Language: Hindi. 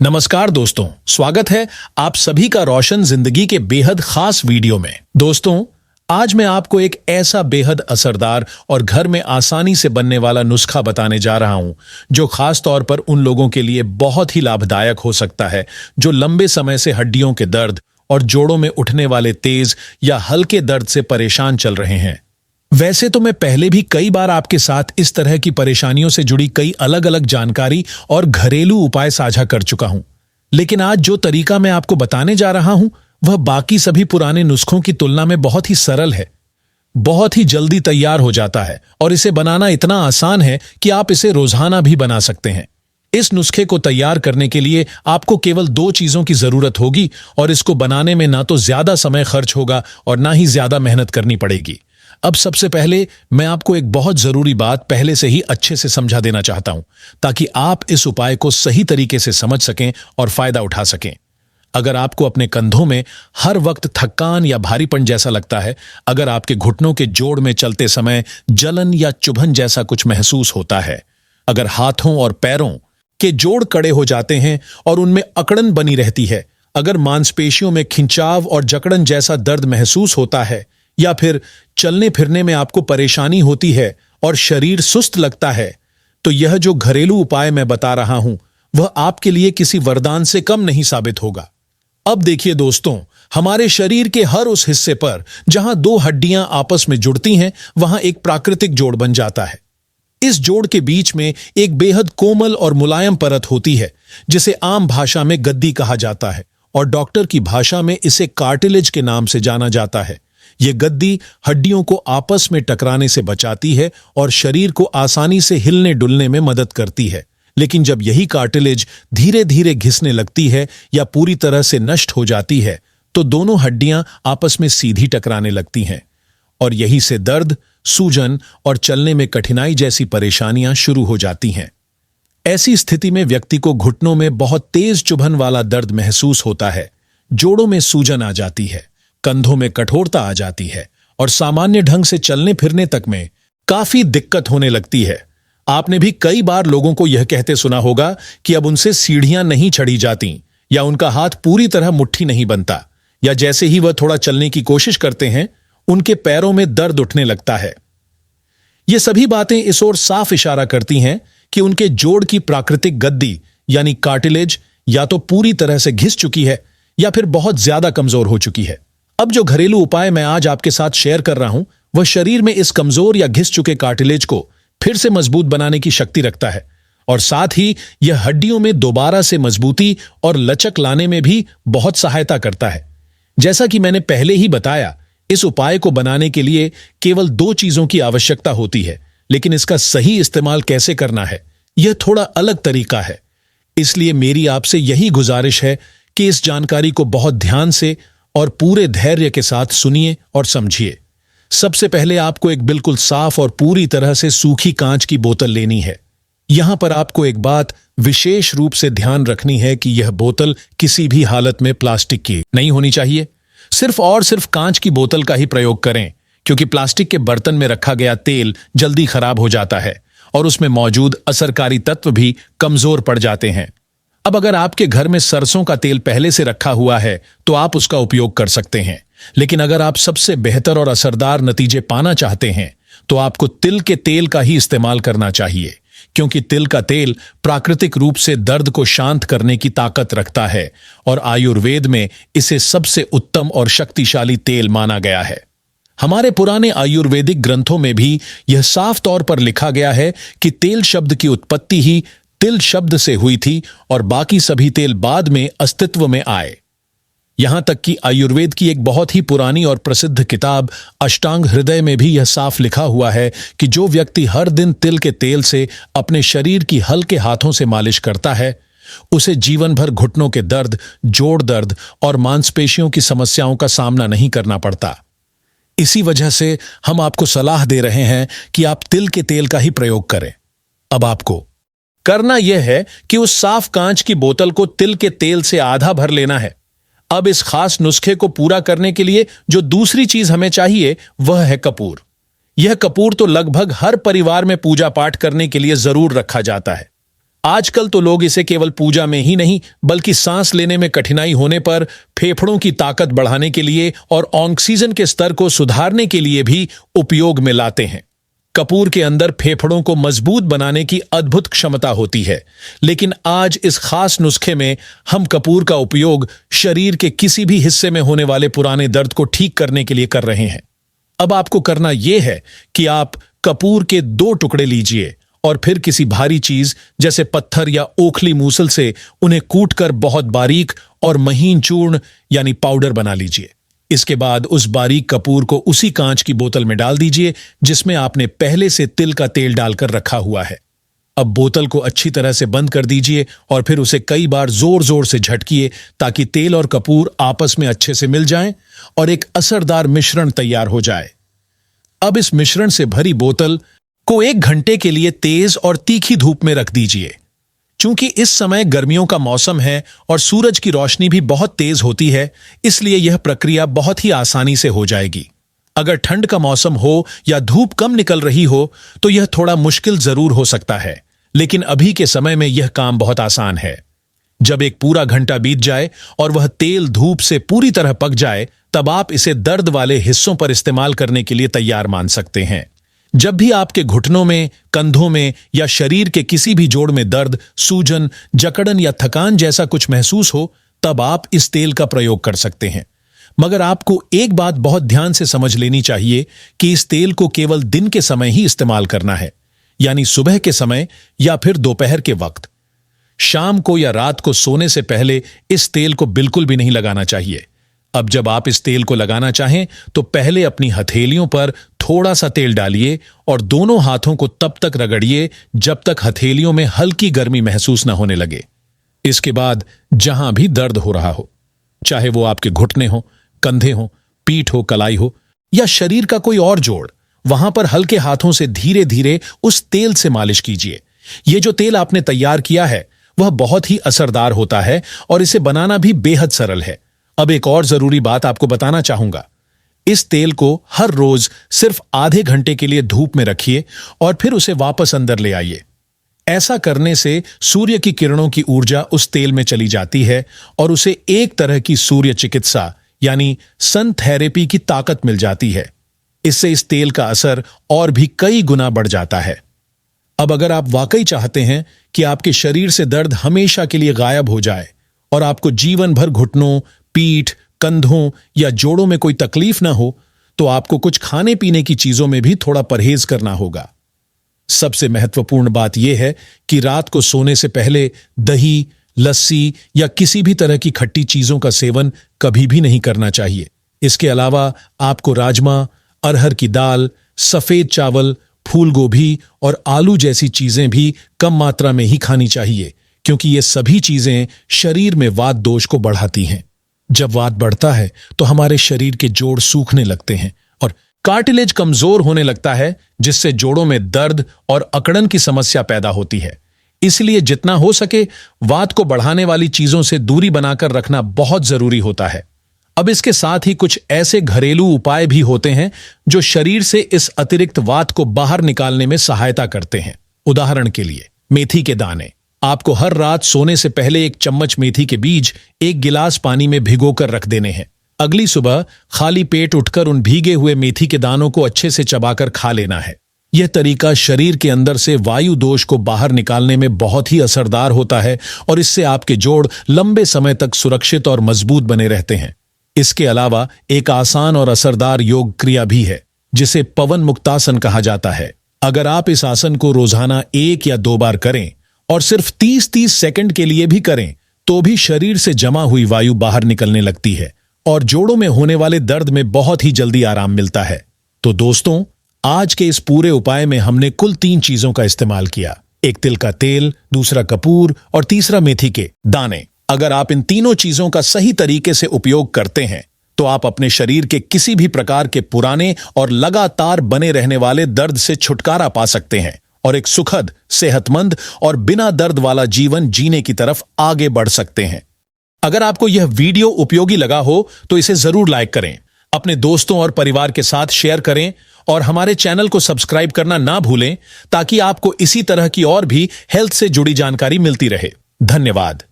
नमस्कार दोस्तों, स्वागत है आप सभी का रोशन जिंदगी के बेहद खास वीडियो में। दोस्तों, आज मैं आपको एक ऐसा बेहद असरदार और घर में आसानी से बनने वाला नुस्खा बताने जा रहा हूं, जो खास तौर पर उन लोगों के लिए बहुत ही लाभदायक हो सकता है जो लंबे समय से हड्डियों के दर्द और जोड़ों में उठने वाले तेज या हल्के दर्द से परेशान चल रहे हैं। वैसे तो मैं पहले भी कई बार आपके साथ इस तरह की परेशानियों से जुड़ी कई अलग अलग जानकारी और घरेलू उपाय साझा कर चुका हूं, लेकिन आज जो तरीका मैं आपको बताने जा रहा हूं वह बाकी सभी पुराने नुस्खों की तुलना में बहुत ही सरल है, बहुत ही जल्दी तैयार हो जाता है और इसे बनाना इतना आसान है कि आप इसे रोजाना भी बना सकते हैं। इस नुस्खे को तैयार करने के लिए आपको केवल 2 चीजों की जरूरत होगी और इसको बनाने में ना तो ज्यादा समय खर्च होगा और ना ही ज्यादा मेहनत करनी पड़ेगी। अब सबसे पहले मैं आपको एक बहुत जरूरी बात पहले से ही अच्छे से समझा देना चाहता हूं, ताकि आप इस उपाय को सही तरीके से समझ सकें और फायदा उठा सकें। अगर आपको अपने कंधों में हर वक्त थकान या भारीपन जैसा लगता है, अगर आपके घुटनों के जोड़ में चलते समय जलन या चुभन जैसा कुछ महसूस होता है, अगर हाथों और पैरों के जोड़ कड़े हो जाते हैं और उनमें अकड़न बनी रहती है, अगर मांसपेशियों में खिंचाव और जकड़न जैसा दर्द महसूस होता है, या फिर चलने फिरने में आपको परेशानी होती है और शरीर सुस्त लगता है, तो यह जो घरेलू उपाय मैं बता रहा हूं वह आपके लिए किसी वरदान से कम नहीं साबित होगा। अब देखिए दोस्तों, हमारे शरीर के हर उस हिस्से पर जहां 2 हड्डियां आपस में जुड़ती हैं, वहां एक प्राकृतिक जोड़ बन जाता है। इस जोड़ के बीच में एक बेहद कोमल और मुलायम परत होती है, जिसे आम भाषा में गद्दी कहा जाता है और डॉक्टर की भाषा में इसे कार्टिलेज के नाम से जाना जाता है। यह गद्दी हड्डियों को आपस में टकराने से बचाती है और शरीर को आसानी से हिलने डुलने में मदद करती है। लेकिन जब यही कार्टिलेज धीरे धीरे घिसने लगती है या पूरी तरह से नष्ट हो जाती है, तो दोनों हड्डियां आपस में सीधी टकराने लगती हैं और यही से दर्द, सूजन और चलने में कठिनाई जैसी परेशानियां शुरू हो जाती हैं। ऐसी स्थिति में व्यक्ति को घुटनों में बहुत तेज चुभन वाला दर्द महसूस होता है, जोड़ों में सूजन आ जाती है, कंधों में कठोरता आ जाती है और सामान्य ढंग से चलने फिरने तक में काफी दिक्कत होने लगती है। आपने भी कई बार लोगों को यह कहते सुना होगा कि अब उनसे सीढ़ियां नहीं चढ़ी जाती, या उनका हाथ पूरी तरह मुट्ठी नहीं बनता, या जैसे ही वह थोड़ा चलने की कोशिश करते हैं उनके पैरों में दर्द उठने लगता है। ये सभी बातें इस ओर साफ इशारा करती हैं कि उनके जोड़ की प्राकृतिक गद्दी यानी कार्टिलेज या तो पूरी तरह से घिस चुकी है या फिर बहुत ज्यादा कमजोर हो चुकी है। अब जो घरेलू उपाय मैं आज आपके साथ शेयर कर रहा हूं वह शरीर में इस कमजोर या घिस चुके कार्टिलेज को फिर से मजबूत बनाने की शक्ति रखता है और साथ ही यह हड्डियों में दोबारा से मजबूती और लचक लाने में भी बहुत सहायता करता है। जैसा कि मैंने पहले ही बताया, इस उपाय को बनाने के लिए केवल 2 चीजों की आवश्यकता होती है, लेकिन इसका सही इस्तेमाल कैसे करना है यह थोड़ा अलग तरीका है। इसलिए मेरी आपसे यही गुजारिश है कि इस जानकारी को बहुत ध्यान से और पूरे धैर्य के साथ सुनिए और समझिए। सबसे पहले आपको एक बिल्कुल साफ और पूरी तरह से सूखी कांच की बोतल लेनी है। यहां पर आपको एक बात विशेष रूप से ध्यान रखनी है कि यह बोतल किसी भी हालत में प्लास्टिक की नहीं होनी चाहिए। सिर्फ और सिर्फ कांच की बोतल का ही प्रयोग करें, क्योंकि प्लास्टिक के बर्तन में रखा गया तेल जल्दी खराब हो जाता है और उसमें मौजूद असरकारी तत्व भी कमजोर पड़ जाते हैं। अब अगर आपके घर में सरसों का तेल पहले से रखा हुआ है तो आप उसका उपयोग कर सकते हैं, लेकिन अगर आप सबसे बेहतर और असरदार नतीजे पाना चाहते हैं तो आपको तिल के तेल का ही इस्तेमाल करना चाहिए, क्योंकि तिल का तेल प्राकृतिक रूप से दर्द को शांत करने की ताकत रखता है और आयुर्वेद में इसे सबसे उत्तम और शक्तिशाली तेल माना गया है। हमारे पुराने आयुर्वेदिक ग्रंथों में भी यह साफ तौर पर लिखा गया है कि तेल शब्द की उत्पत्ति ही तिल शब्द से हुई थी और बाकी सभी तेल बाद में अस्तित्व में आए। यहां तक कि आयुर्वेद की एक बहुत ही पुरानी और प्रसिद्ध किताब अष्टांग हृदय में भी यह साफ लिखा हुआ है कि जो व्यक्ति हर दिन तिल के तेल से अपने शरीर की हल्के हाथों से मालिश करता है, उसे जीवन भर घुटनों के दर्द, जोड़ दर्द और मांसपेशियों की समस्याओं का सामना नहीं करना पड़ता। इसी वजह से हम आपको सलाह दे रहे हैं कि आप तिल के तेल का ही प्रयोग करें। अब आपको करना यह है कि उस साफ कांच की बोतल को तिल के तेल से आधा भर लेना है। अब इस खास नुस्खे को पूरा करने के लिए जो दूसरी चीज हमें चाहिए वह है कपूर। यह कपूर तो लगभग हर परिवार में पूजा पाठ करने के लिए जरूर रखा जाता है। आजकल तो लोग इसे केवल पूजा में ही नहीं बल्कि सांस लेने में कठिनाई होने पर, फेफड़ों की ताकत बढ़ाने के लिए और ऑक्सीजन के स्तर को सुधारने के लिए भी उपयोग में लाते हैं। कपूर के अंदर फेफड़ों को मजबूत बनाने की अद्भुत क्षमता होती है, लेकिन आज इस खास नुस्खे में हम कपूर का उपयोग शरीर के किसी भी हिस्से में होने वाले पुराने दर्द को ठीक करने के लिए कर रहे हैं। अब आपको करना यह है कि आप कपूर के 2 टुकड़े लीजिए और फिर किसी भारी चीज जैसे पत्थर या ओखली मूसल से उन्हें कूटकर बहुत बारीक और महीन चूर्ण यानी पाउडर बना लीजिए। इसके बाद उस बारीक कपूर को उसी कांच की बोतल में डाल दीजिए जिसमें आपने पहले से तिल का तेल डालकर रखा हुआ है। अब बोतल को अच्छी तरह से बंद कर दीजिए और फिर उसे कई बार जोर जोर से झटकिए ताकि तेल और कपूर आपस में अच्छे से मिल जाएं और एक असरदार मिश्रण तैयार हो जाए। अब इस मिश्रण से भरी बोतल को 1 घंटे के लिए तेज और तीखी धूप में रख दीजिए। चूंकि इस समय गर्मियों का मौसम है और सूरज की रोशनी भी बहुत तेज होती है, इसलिए यह प्रक्रिया बहुत ही आसानी से हो जाएगी। अगर ठंड का मौसम हो या धूप कम निकल रही हो तो यह थोड़ा मुश्किल जरूर हो सकता है, लेकिन अभी के समय में यह काम बहुत आसान है। जब एक पूरा घंटा बीत जाए और वह तेल धूप से पूरी तरह पक जाए, तब आप इसे दर्द वाले हिस्सों पर इस्तेमाल करने के लिए तैयार मान सकते हैं। जब भी आपके घुटनों में, कंधों में या शरीर के किसी भी जोड़ में दर्द, सूजन, जकड़न या थकान जैसा कुछ महसूस हो, तब आप इस तेल का प्रयोग कर सकते हैं। मगर आपको एक बात बहुत ध्यान से समझ लेनी चाहिए कि इस तेल को केवल दिन के समय ही इस्तेमाल करना है, यानी सुबह के समय या फिर दोपहर के वक्त। शाम को या रात को सोने से पहले इस तेल को बिल्कुल भी नहीं लगाना चाहिए। अब जब आप इस तेल को लगाना चाहें तो पहले अपनी हथेलियों पर थोड़ा सा तेल डालिए और दोनों हाथों को तब तक रगड़िए जब तक हथेलियों में हल्की गर्मी महसूस न होने लगे। इसके बाद जहां भी दर्द हो रहा हो, चाहे वो आपके घुटने हो, कंधे हो, पीठ हो, कलाई हो या शरीर का कोई और जोड़, वहां पर हल्के हाथों से धीरे धीरे उस तेल से मालिश कीजिए। ये जो तेल आपने तैयार किया है वह बहुत ही असरदार होता है और इसे बनाना भी बेहद सरल है। अब एक और जरूरी बात आपको बताना चाहूंगा। इस तेल को हर रोज सिर्फ आधे घंटे के लिए धूप में रखिए और फिर उसे वापस अंदर ले आइए। ऐसा करने से सूर्य की किरणों की ऊर्जा उस तेल में चली जाती है और उसे एक तरह की सूर्य चिकित्सा यानी सन थेरेपी की ताकत मिल जाती है। इससे इस तेल का असर और भी कई गुना बढ़ जाता है। अब अगर आप वाकई चाहते हैं कि आपके शरीर से दर्द हमेशा के लिए गायब हो जाए और आपको जीवन भर घुटनों, पीठ, कंधों या जोड़ों में कोई तकलीफ ना हो, तो आपको कुछ खाने पीने की चीजों में भी थोड़ा परहेज करना होगा। सबसे महत्वपूर्ण बात यह है कि रात को सोने से पहले दही, लस्सी या किसी भी तरह की खट्टी चीजों का सेवन कभी भी नहीं करना चाहिए। इसके अलावा आपको राजमा, अरहर की दाल, सफेद चावल, फूल गोभी और आलू जैसी चीजें भी कम मात्रा में ही खानी चाहिए, क्योंकि ये सभी चीजें शरीर में वात दोष को बढ़ाती हैं। जब वात बढ़ता है तो हमारे शरीर के जोड़ सूखने लगते हैं और कार्टिलेज कमजोर होने लगता है, जिससे जोड़ों में दर्द और अकड़न की समस्या पैदा होती है। इसलिए जितना हो सके वात को बढ़ाने वाली चीजों से दूरी बनाकर रखना बहुत जरूरी होता है। अब इसके साथ ही कुछ ऐसे घरेलू उपाय भी होते हैं जो शरीर से इस अतिरिक्त वात को बाहर निकालने में सहायता करते हैं। उदाहरण के लिए मेथी के दाने। आपको हर रात सोने से पहले 1 चम्मच मेथी के बीज 1 गिलास पानी में भिगोकर रख देने हैं। अगली सुबह खाली पेट उठकर उन भीगे हुए मेथी के दानों को अच्छे से चबाकर खा लेना है। यह तरीका शरीर के अंदर से वायु दोष को बाहर निकालने में बहुत ही असरदार होता है और इससे आपके जोड़ लंबे समय तक सुरक्षित और मजबूत बने रहते हैं। इसके अलावा एक आसान और असरदार योग क्रिया भी है जिसे पवन मुक्तासन कहा जाता है। अगर आप इस आसन को रोजाना 1 या 2 बार करें और सिर्फ 30-30 सेकंड के लिए भी करें तो भी शरीर से जमा हुई वायु बाहर निकलने लगती है और जोड़ों में होने वाले दर्द में बहुत ही जल्दी आराम मिलता है। तो दोस्तों, आज के इस पूरे उपाय में हमने कुल 3 चीजों का इस्तेमाल किया। एक तिल का तेल, दूसरा कपूर और तीसरा मेथी के दाने। अगर आप इन तीनों चीजों का सही तरीके से उपयोग करते हैं तो आप अपने शरीर के किसी भी प्रकार के पुराने और लगातार बने रहने वाले दर्द से छुटकारा पा सकते हैं और एक सुखद, सेहतमंद और बिना दर्द वाला जीवन जीने की तरफ आगे बढ़ सकते हैं। अगर आपको यह वीडियो उपयोगी लगा हो तो इसे जरूर लाइक करें, अपने दोस्तों और परिवार के साथ शेयर करें और हमारे चैनल को सब्सक्राइब करना ना भूलें ताकि आपको इसी तरह की और भी हेल्थ से जुड़ी जानकारी मिलती रहे। धन्यवाद।